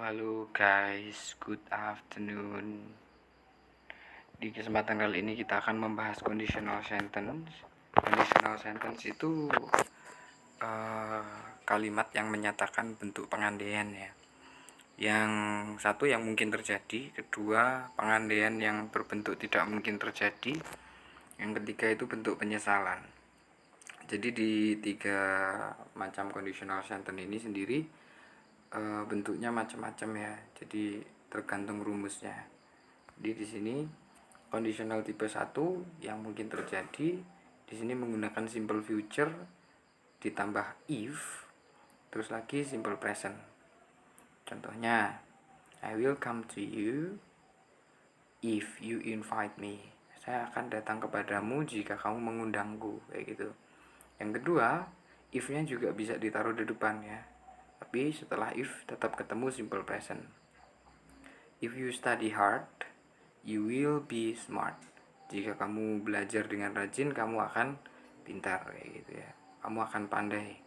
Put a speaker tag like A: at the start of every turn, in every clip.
A: Halo guys, good afternoon. Di kesempatan kali ini kita akan membahas conditional sentence. Conditional sentence itu kalimat yang menyatakan bentuk pengandaian ya. Yang satu yang mungkin terjadi, kedua pengandaian yang berbentuk tidak mungkin terjadi, yang ketiga itu bentuk penyesalan. Jadi di tiga macam conditional sentence ini sendiri bentuknya macam-macam ya. Jadi tergantung rumusnya. Jadi di sini conditional tipe 1 yang mungkin terjadi di sini menggunakan simple future ditambah if, terus lagi simple present. Contohnya, I will come to you if you invite me. Saya akan datang kepadamu jika kamu mengundangku, kayak gitu. Yang kedua, if-nya juga bisa ditaruh di depan ya. Tapi setelah if tetap ketemu simple present. If you study hard, you will be smart. Jika kamu belajar dengan rajin, kamu akan pintar, kayak gitu ya. Kamu akan pandai.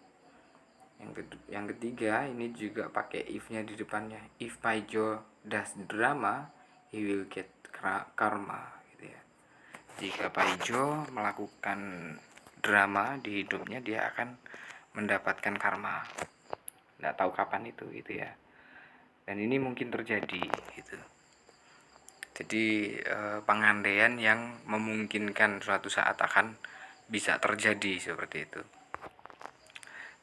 A: Yang ketiga, ini juga pakai if-nya di depannya. If Paijo does drama, he will get karma, gitu ya. Jika Paijo melakukan drama di hidupnya, dia akan mendapatkan karma. Nggak tahu kapan itu, gitu ya. Dan ini mungkin terjadi, gitu. Jadi pengandaian yang memungkinkan suatu saat akan bisa terjadi seperti itu.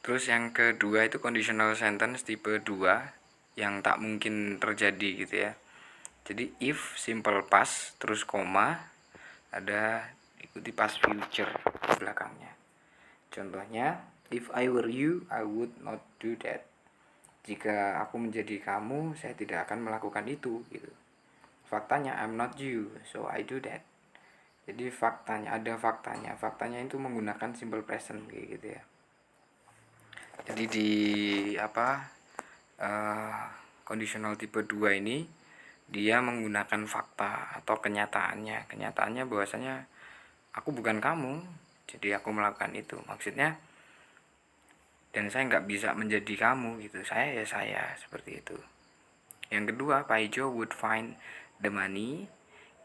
A: Terus yang kedua itu conditional sentence tipe 2 yang tak mungkin terjadi gitu ya. Jadi if simple past terus koma ada ikuti past future di belakangnya. Contohnya, if I were you, I would not do that. Jika aku menjadi kamu, saya tidak akan melakukan itu gitu. Faktanya I'm not you, so I do that. Jadi faktanya itu menggunakan simple present kayak gitu ya. Jadi di conditional tipe 2 ini dia menggunakan fakta atau kenyataannya bahwasanya aku bukan kamu, jadi aku melakukan itu, maksudnya, dan saya nggak bisa menjadi kamu gitu, saya ya saya, seperti itu. Yang kedua, Paijo would find the money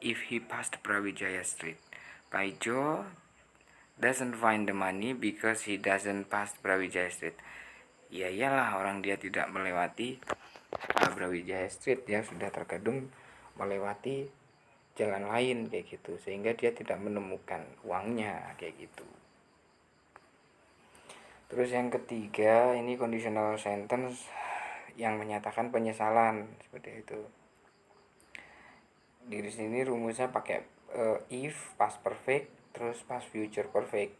A: if he passed Brawijaya Street. Paijo doesn't find the money because he doesn't pass Brawijaya Street. Ya iyalah, orang dia tidak melewati Brawijaya Street, dia sudah terkadung melewati jalan lain kayak gitu, sehingga dia tidak menemukan uangnya kayak gitu. Terus yang ketiga, ini conditional sentence yang menyatakan penyesalan seperti itu. Di sini rumusnya pakai if past perfect terus past future perfect.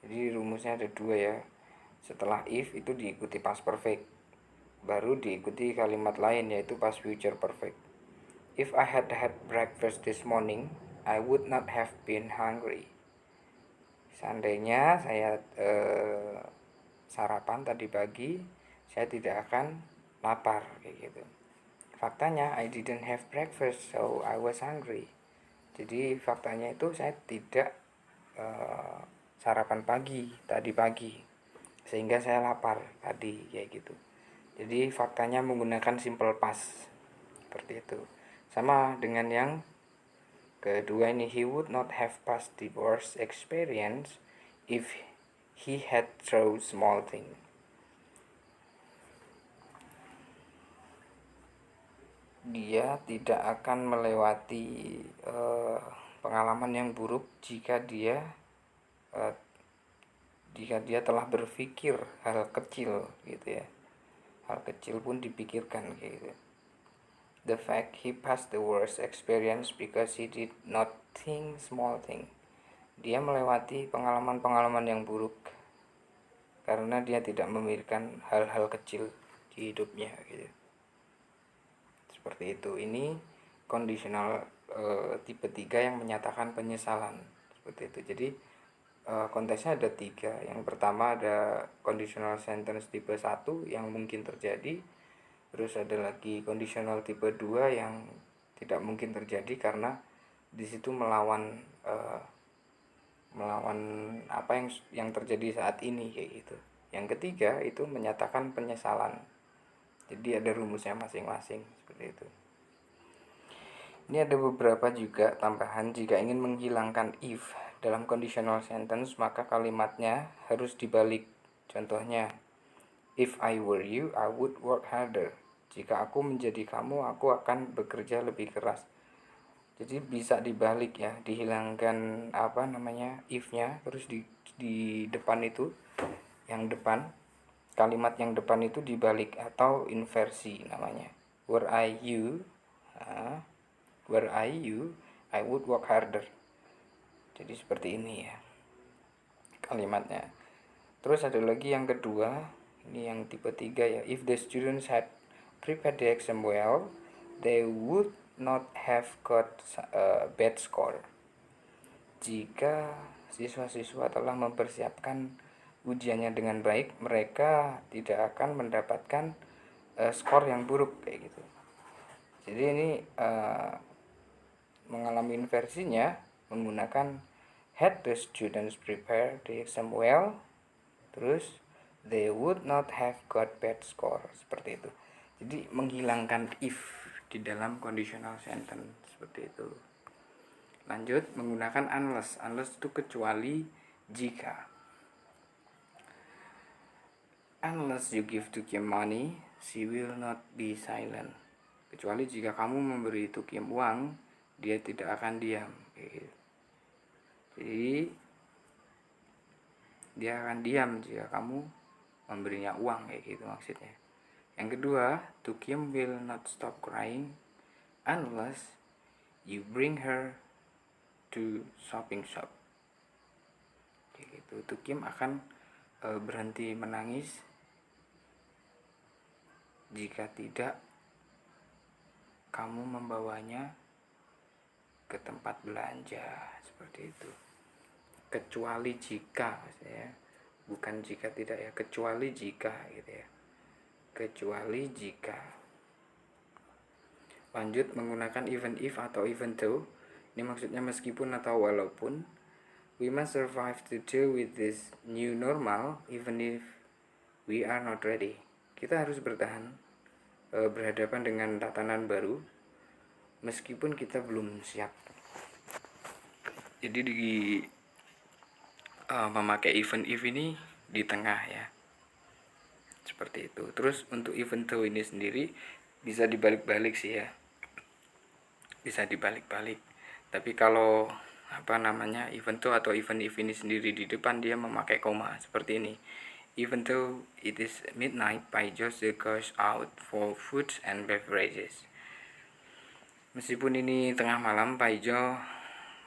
A: Jadi rumusnya ada dua ya. Setelah if itu diikuti past perfect, baru diikuti kalimat lain yaitu past future perfect. If I had had breakfast this morning, I would not have been hungry. Seandainya saya sarapan tadi pagi, saya tidak akan lapar kayak gitu. Faktanya I didn't have breakfast, so I was hungry. Jadi faktanya itu saya tidak sarapan pagi tadi pagi, sehingga saya lapar tadi kayak gitu. Jadi faktanya menggunakan simple past seperti itu. Sama dengan yang kedua ini, he would not have passed the worst experience if he had thrown small thing. Dia tidak akan melewati pengalaman yang buruk jika dia telah berpikir hal kecil gitu ya. Hal kecil pun dipikirkan gitu. The fact he passed the worst experience because he did not think small thing. Dia melewati pengalaman-pengalaman yang buruk karena dia tidak memikirkan hal-hal kecil di hidupnya gitu. Seperti itu. Ini conditional tipe 3 yang menyatakan penyesalan seperti itu. Jadi konteksnya ada 3. Yang pertama ada conditional sentence tipe 1 yang mungkin terjadi. Terus ada lagi conditional tipe 2 yang tidak mungkin terjadi karena di situ melawan apa yang terjadi saat ini kayak gitu. Yang ketiga itu menyatakan penyesalan. Jadi ada rumusnya masing-masing seperti itu. Ini ada beberapa juga tambahan. Jika ingin menghilangkan if dalam conditional sentence, maka kalimatnya harus dibalik. Contohnya, if I were you, I would work harder. Jika aku menjadi kamu, aku akan bekerja lebih keras. Jadi bisa dibalik ya, dihilangkan if-nya, terus di depan itu, yang depan, kalimat yang depan itu dibalik atau inversi namanya. Were I you, I would work harder. Jadi seperti ini ya kalimatnya. Terus ada lagi yang kedua, ini yang tipe 3 ya. If the students had prepared the exam well, they would not have got a bad score. Jika siswa-siswa telah mempersiapkan ujiannya dengan baik, mereka tidak akan mendapatkan skor yang buruk kayak gitu. Jadi ini mengalami inversinya menggunakan had the students prepare the exam well, terus they would not have got bad score, seperti itu. Jadi menghilangkan if di dalam conditional sentence seperti itu. Lanjut menggunakan unless. Unless itu kecuali jika. Unless you give to Kim money, she will not be silent. Kecuali jika kamu memberi itu Kim uang, dia tidak akan diam. Jadi dia akan diam jika kamu memberinya uang kayak gitu maksudnya. Yang kedua, to Kim will not stop crying unless you bring her to shopping shop. Kayak gitu. To Kim akan berhenti menangis jika tidak kamu membawanya ke tempat belanja, seperti itu. Kecuali jika, maksudnya bukan jika tidak ya, kecuali jika gitu ya, kecuali jika. Lanjut menggunakan even if atau even though. Ini maksudnya meskipun atau walaupun. We must survive to deal with this new normal even if we are not ready. Kita harus bertahan berhadapan dengan tatanan baru meskipun kita belum siap. Jadi memakai even if ini di tengah ya, seperti itu. Terus untuk even though ini sendiri bisa dibalik-balik sih ya, bisa dibalik-balik. Tapi kalau even though atau even if ini sendiri di depan dia memakai koma seperti ini. Even though it is midnight, Paijo still goes out for food and beverages. Meskipun ini tengah malam, Paijo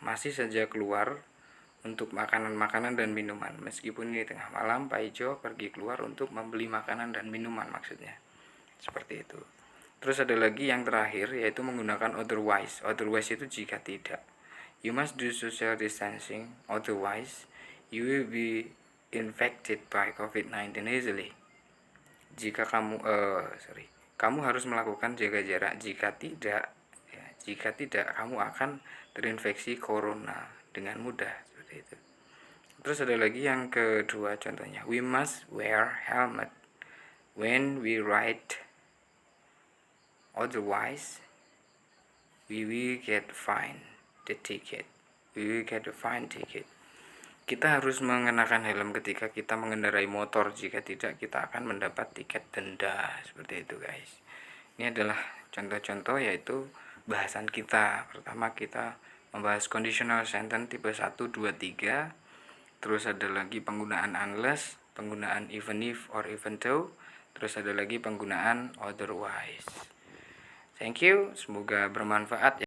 A: masih saja keluar untuk makanan-makanan dan minuman. Meskipun ini tengah malam, Paijo pergi keluar untuk membeli makanan dan minuman maksudnya. Seperti itu. Terus ada lagi yang terakhir yaitu menggunakan otherwise. Otherwise itu jika tidak. You must do social distancing, otherwise you will be infected by COVID-19 easily. Jika kamu harus melakukan jaga jarak. Jika tidak kamu akan terinfeksi corona dengan mudah, seperti itu. Terus ada lagi yang kedua contohnya, we must wear helmet when we ride, otherwise we will get fine the ticket. Kita harus mengenakan helm ketika kita mengendarai motor, jika tidak kita akan mendapat tiket denda, seperti itu guys. Ini adalah contoh-contoh yaitu bahasan kita. Pertama kita membahas conditional sentence tipe 1, 2, 3. Terus ada lagi penggunaan unless, penggunaan even if or even though. Terus ada lagi penggunaan otherwise. Thank you, semoga bermanfaat ya.